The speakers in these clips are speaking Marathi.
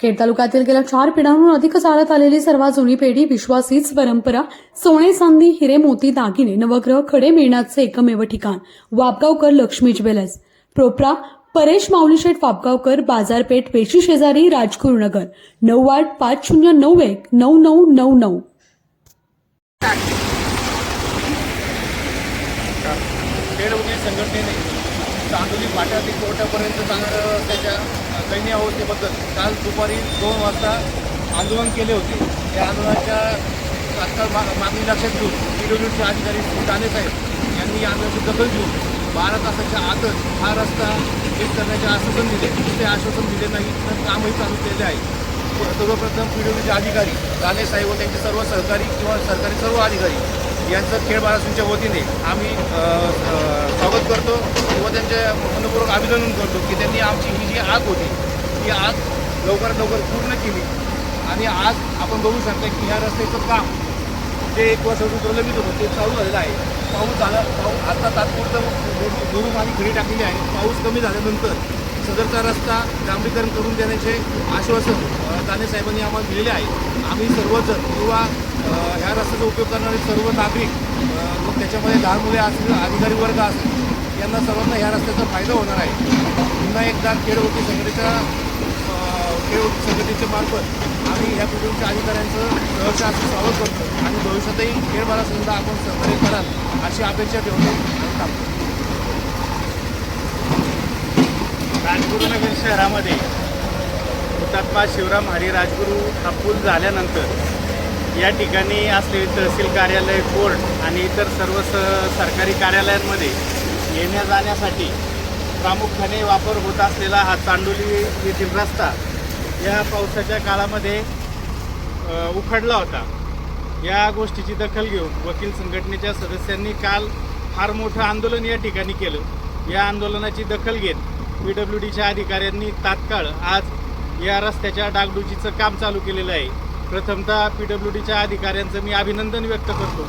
खेड तालुक्यातील गेल्या 4 पिढ्यांहून अधिक चालत आलेली सर्वात जुनी पेढी, विश्वास हीच परंपरा, सोने चांदी हिरे मोती दागिने नवग्रह खडे मिळण्याचे एकमेव ठिकाण वापगावकर लक्ष्मी ज्वेलर्स, प्रोप्रा परेश माऊलीशेठ वापगावकर, बाजारपेठ पेशी शेजारी, राजगुरुनगर, 9850919999. खेड उद्योग संघटनेने चांदोली फाट्या ते कोर्टापर्यंत जाणाऱ्या त्याच्या दैनीय अवस्थेबद्दल काल दुपारी 2 वाजता आंदोलन केले होते। या आंदोलनाच्या तात्काळ मागणी लक्षात घेऊन PWDचे अधिकारी दाने साहेब यांनी या आंदोलनाची दखल घेऊन 12 तासाच्या आतच हा रस्ता ठीक करण्याचे आश्वासन दिले। ते आश्वासन दिले नाही तर कामही चालू केले आहे। सर्वप्रथम PWDचे अधिकारी दाने साहेब व त्यांचे सर्व सहकारी किंवा सरकारी सर्व अधिकारी यांचं खेड बारासूनच्या वतीने आम्ही स्वागत करतो व त्यांचे मनपूर्वक अभिनंदन करतो की त्यांनी आमची ही जी आग होती ती आग लवकरात लवकर पूर्ण केली। आणि आज आपण बघू शकता की ह्या रस्त्याचं काम जे 1 वर्षापासून प्रलंबित होतं ते चालू झालेलं आहे। पाऊस आता तात्पुरतं दुरुस्त आणि खडी टाकलेली आहे। पाऊस कमी झाल्यानंतर सदरचा रस्ता डांबरीकरण करून देण्याचे आश्वासन दाने साहेबांनी आम्हाला दिलेले आहे। आम्ही सर्वजण किंवा ह्या रस्त्याचा उपयोग करणारे सर्व नागरिक व त्याच्यामध्ये लहान मुले असतील, अधिकारी वर्ग असतील, यांना सर्वांना ह्या रस्त्याचा फायदा होणार आहे। पुन्हा एकदा खेड वकील संघटनेच्या मार्फत आम्ही ह्या PWDच्या अधिकाऱ्यांचं सहर्ष स्वागत करतो आणि भविष्यातही खेड बारासूनला आपण सहकार्य कराल अशी अपेक्षा ठेवतो आणि थांबतो। राजगुरुनगर शहरामध्ये हुतात्मा शिवराम हरी राजगुरू हा पूल झाल्यानंतर या ठिकाणी असलेले तहसील कार्यालय, कोर्ट आणि इतर सर्व सरकारी कार्यालयांमध्ये येण्या जाण्यासाठी प्रामुख्याने वापर होत असलेला हा चांडोली येथील रस्ता या पावसाच्या काळामध्ये उखडला होता। या गोष्टीची दखल घेऊन वकील संघटनेच्या सदस्यांनी काल फार मोठं आंदोलन या ठिकाणी केलं। या आंदोलनाची दखल घेत PWDच्या अधिकाऱ्यांनी तात्काळ आज या रस्त्याच्या डागडुजीचं काम चालू केलेलं आहे। प्रथमतः PWDच्या अधिकाऱ्यांचं मी अभिनंदन व्यक्त करतो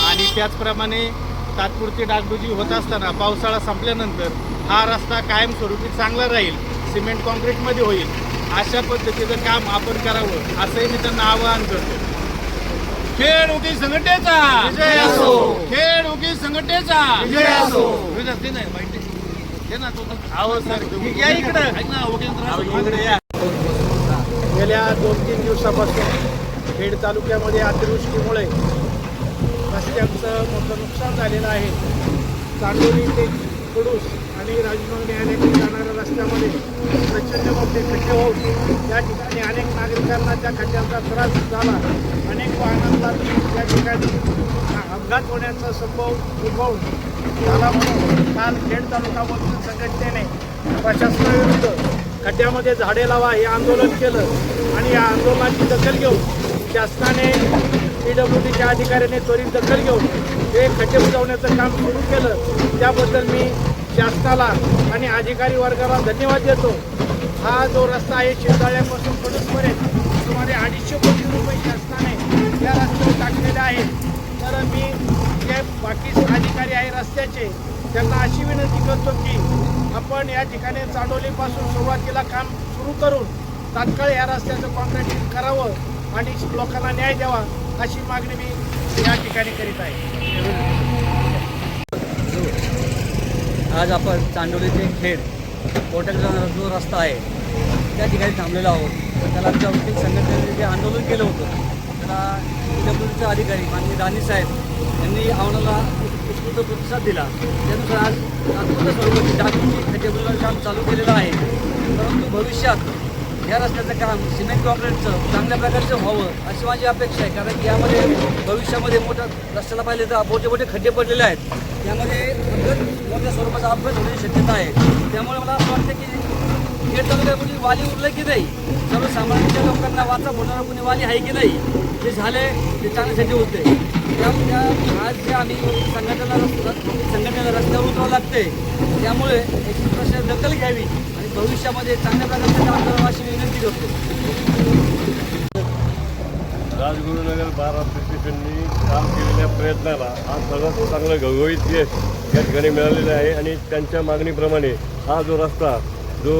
आणि त्याचप्रमाणे तात्पुरती डागडुजी होत असताना पावसाळा संपल्यानंतर हा रस्ता कायमस्वरूपी चांगला राहील, सिमेंट कॉन्क्रीटमध्ये होईल, अशा पद्धतीचं काम आपण करावं असंही मी त्यांना आवाहन करतो। खेड वकील संघटनेचा विजय असो। खेड वकील संघटनेचा विजय असो। आहो सर, या इकडं गेल्या 2-3 दिवसापासून खेड तालुक्यामध्ये अतिवृष्टीमुळे रस्त्यांचं मोठं नुकसान झालेलं आहे। चांडोली ते कुडूस आणि राजगुरू न्यायालयाकडे जाणाऱ्या रस्त्यामध्ये प्रचंड मोठे खड्डे होऊन या ठिकाणी अनेक नागरिकांना त्या खड्ड्यांचा त्रास झाला। अनेक वाहनांना त्या ठिकाणी अपघात होण्याचा संभव उद्भवून झाला। म्हणून काल खेड तालुका वकील संघटनेने प्रशासनाविरुद्ध खड्ड्यामध्ये झाडे लावा हे आंदोलन केलं आणि या आंदोलनाची दखल घेऊन शासनाने PWDच्या अधिकाऱ्याने त्वरित दखल घेऊन हे खड्डे बुजवण्याचं काम सुरू केलं। त्याबद्दल मी शासनाला आणि अधिकारी वर्गाला धन्यवाद देतो। हा जो रस्ता आहे शिवदाळ्यापासून कडूसपर्यंत सुमारे 250 कोटी रुपये शासनाने या रस्त्यावर टाकलेले आहेत। तर मी जे बाकी अधिकारी आहे रस्त्याचे त्यांना अशी विनंती करतो की आपण या ठिकाणी चांडोलीपासून सुरुवातीला काम सुरू करून तात्काळ या रस्त्याचं कॉन्क्रीटिंग करावं आणि लोकांना न्याय द्यावा अशी मागणी मी या ठिकाणी करीत आहे। आज आपण चांडोली ते खेड कोर्टाकडे जाणारा जो रस्ता आहे त्या ठिकाणी थांबलेलो आहोत। त्याला आमच्या वकील संघटनेने जे आंदोलन केलं होतं त्याला PWDचे अधिकारी माननीय दानी साहेब यांनी आव्हानाला उत्स्फूर्त प्रतिसाद दिला। त्यानुसार आज तात्पुरत्या स्वरूपाची डागडुजी खड्डे बुजवण्याचं काम चालू केलेलं आहे। परंतु भविष्यात या रस्त्याचं काम सिमेंट कॉन्क्रीटचं चांगल्या प्रकारचं व्हावं अशी माझी अपेक्षा आहे। कारण की यामध्ये भविष्यामध्ये मोठ्या रस्त्याला पाहिले तर मोठे मोठे खड्डे पडलेले आहेत, त्यामध्ये मोठ्या स्वरूपाचा अपघात होण्याची शक्यता आहे। त्यामुळे मला असं वाटतं की खेड तालुक्यात कोणी वाली उरलं की नाही, सर्वसामान्य लोकांना वाचा बोलणारा कोणी वाली आहे की नाही, जे झाले ते चांगल्यासाठी होते। त्यामुळे आज जे आम्ही संघटनेला रस्त्यावर उतरावं लागते, त्यामुळे याची प्रशासन दखल घ्यावी आणि भविष्यामध्ये चांगल्या प्रकारचे काम करावं अशी विनंती करतो। राजगुरुनगर बार असोसिएशननी काम केलेल्या प्रयत्नाला आज सर्वात चांगलं घवघवीत यश या ठिकाणी मिळालेलं आहे आणि त्यांच्या मागणीप्रमाणे हा जो रस्ता जो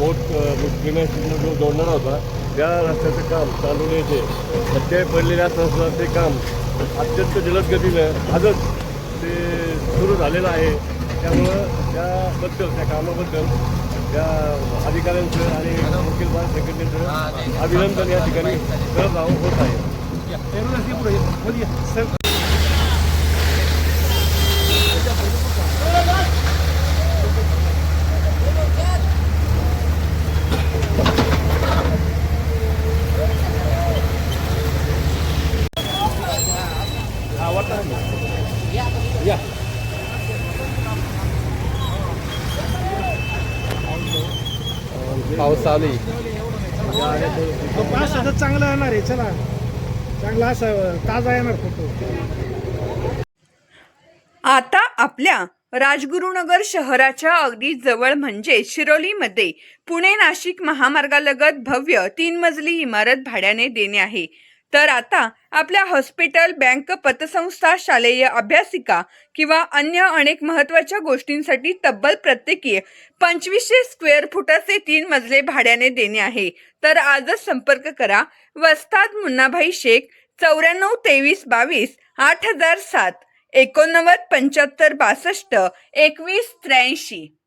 कोर्ट मुस्लिम जो जोडणारा होता त्या रस्त्याचं काम चांदोली येथे सध्या पडलेल्या असताना ते काम अत्यंत जलद गतीनं आजच ते सुरू झालेलं आहे. त्यामुळं त्याबद्दल त्या कामाबद्दल त्या अधिकाऱ्यांचं आणि वकील बार संघटनेचं अभिनंदन या ठिकाणी करत होत आहे. पाऊस चालू आहे. पास आता चांगलं येणार आहे. चला चांगला असं ताजा येणार फोटो. आता आपल्या राजगुरुनगर शहराच्या अगदी जवळ म्हणजे शिरोलीमध्ये पुणे नाशिक महामार्गालगत भव्य 3 मजली इमारत भाड्याने देणे आहे. तर आता आपल्या हॉस्पिटल, बँक, पतसंस्था, शालेय अभ्यासिका किंवा अन्य अनेक महत्त्वाच्या गोष्टींसाठी तब्बल प्रत्येकी 2500 स्क्वेअर फुटाचे 3 मजले भाड्याने देणे आहे. तर आजच संपर्क करा. वस्ताद मुन्नाभाई शेख, 94 23 22 8007, 89 75 62 21 83.